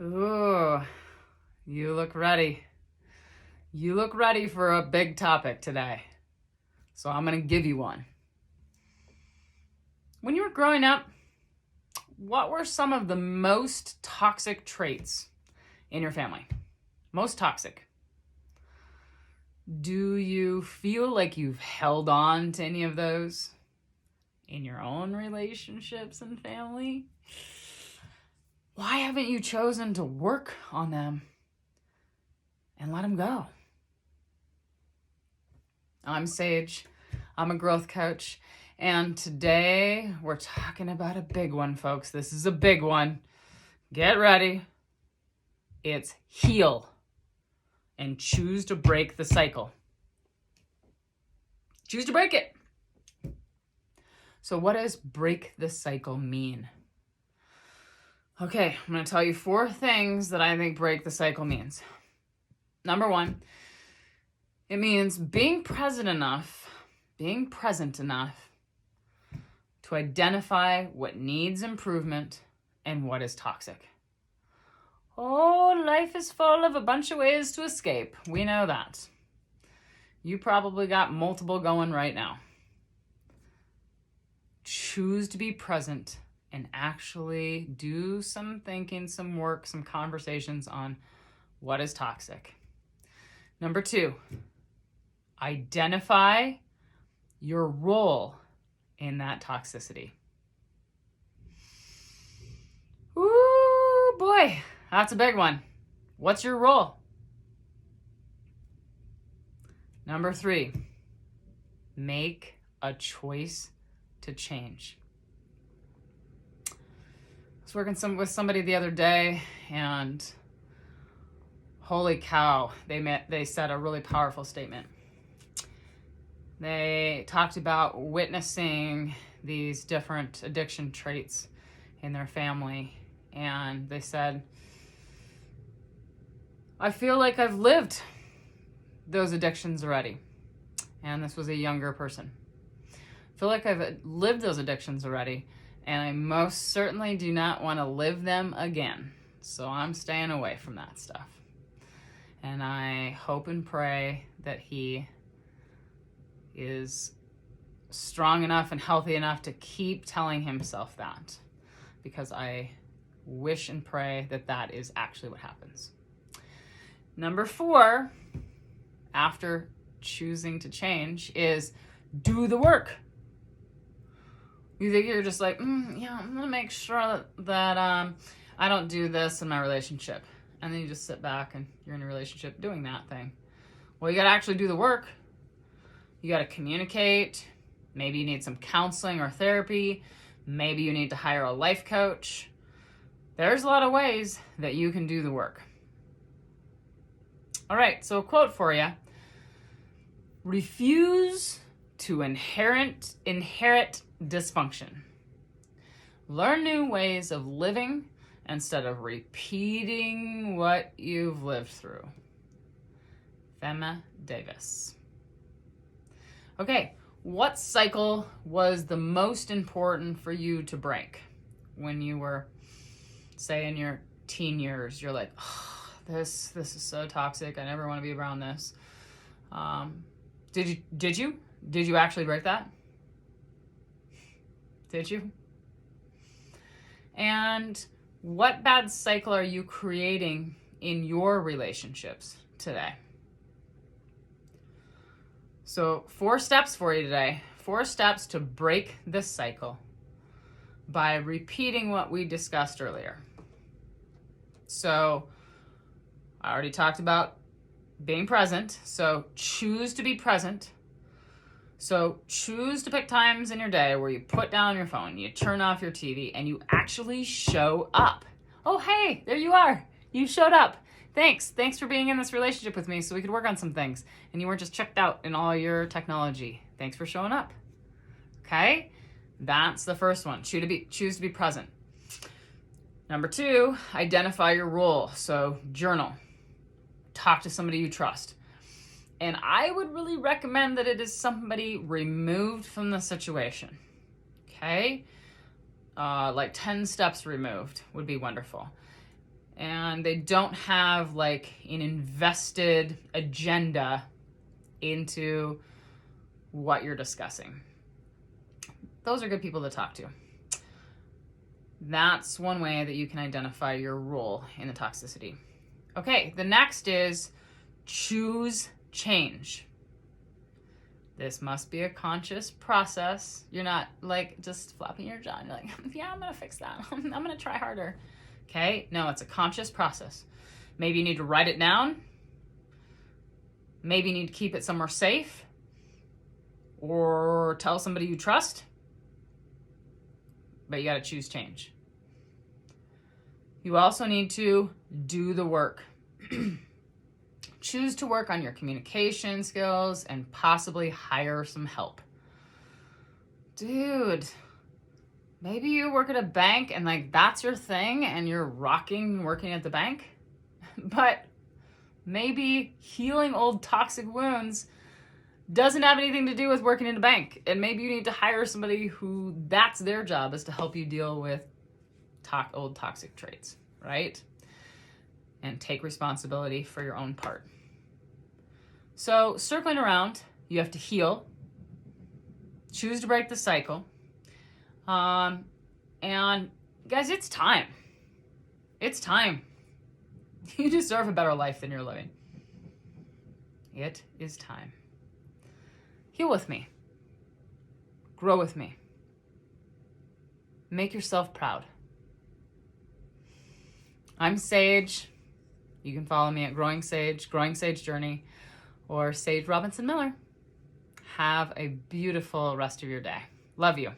Ooh, you look ready. You look ready for a big topic today. So I'm going to give you one. When you were growing up, what were some of the most toxic traits in your family? Most toxic. Do you feel like you've held on to any of those in your own relationships and family? Why haven't you chosen to work on them and let them go? I'm Sage. I'm a growth coach. And today we're talking about a big one, folks. This is a big one. Get ready. It's heal and choose to break the cycle. Choose to break it. So what does break the cycle mean? Okay, I'm going to tell you 4 things that I think break the cycle means. Number 1, it means being present enough to identify what needs improvement and what is toxic. Oh, life is full of a bunch of ways to escape. We know that. You probably got multiple going right now. Choose to be present and actually do some thinking, some work, some conversations on what is toxic. Number 2, identify your role in that toxicity. Ooh, boy, that's a big one. What's your role? Number 3, make a choice to change. I was working with somebody the other day, and holy cow, they said a really powerful statement. They talked about witnessing these different addiction traits in their family, and they said, I feel like I've lived those addictions already. And this was a younger person. I feel like I've lived those addictions already, and I most certainly do not want to live them again. So I'm staying away from that stuff. And I hope and pray that he is strong enough and healthy enough to keep telling himself that, because I wish and pray that that is actually what happens. Number 4, after choosing to change, is do the work. You think you're just like, yeah, I'm gonna make sure that I don't do this in my relationship, and then you just sit back and you're in a relationship doing that thing. Well, you gotta actually do the work. You gotta communicate. Maybe you need some counseling or therapy. Maybe you need to hire a life coach. There's a lot of ways that you can do the work. All right, so a quote for you. Refuse to inherit dysfunction. Learn new ways of living instead of repeating what you've lived through. Fema Davis. Okay, what cycle was the most important for you to break when you were, say, in your teen years? You're like, oh, this is so toxic. I never want to be around this. Did you actually break that? Did you? And what bad cycle are you creating in your relationships today? So 4 steps for you today. 4 steps to break this cycle by repeating what we discussed earlier. So I already talked about being present. So choose to be present. So choose to pick times in your day where you put down your phone, you turn off your TV, and you actually show up. Oh, hey, there you are. You showed up. Thanks for being in this relationship with me so we could work on some things. And you weren't just checked out in all your technology. Thanks for showing up. Okay? That's the first one. Choose to be present. Number 2, identify your role. So journal. Talk to somebody you trust. And I would really recommend that it is somebody removed from the situation. Okay? Like 10 steps removed would be wonderful. and they don't have like an invested agenda into what you're discussing. Those are good people to talk to. That's one way that you can identify your role in the toxicity. Okay, the next is choose change. This must be a conscious process. You're not like just flapping your jaw and you're like, yeah, I'm gonna fix that. I'm gonna try harder. Okay, no, it's a conscious process. Maybe you need to write it down. Maybe you need to keep it somewhere safe, or tell somebody you trust. But you gotta choose change. You also need to do the work. Choose to work on your communication skills and possibly hire some help. Dude, maybe you work at a bank and like that's your thing and you're rocking working at the bank. But maybe healing old toxic wounds doesn't have anything to do with working in a bank. And maybe you need to hire somebody who that's their job, is to help you deal with old toxic traits, right? And take responsibility for your own part. So circling around, you have to heal, choose to break the cycle. And guys, it's time. It's time. You deserve a better life than you're living. It is time. Heal with me. Grow with me. Make yourself proud. I'm Sage. You can follow me at Growing Sage Journey, or Sage Robinson Miller. Have a beautiful rest of your day. Love you.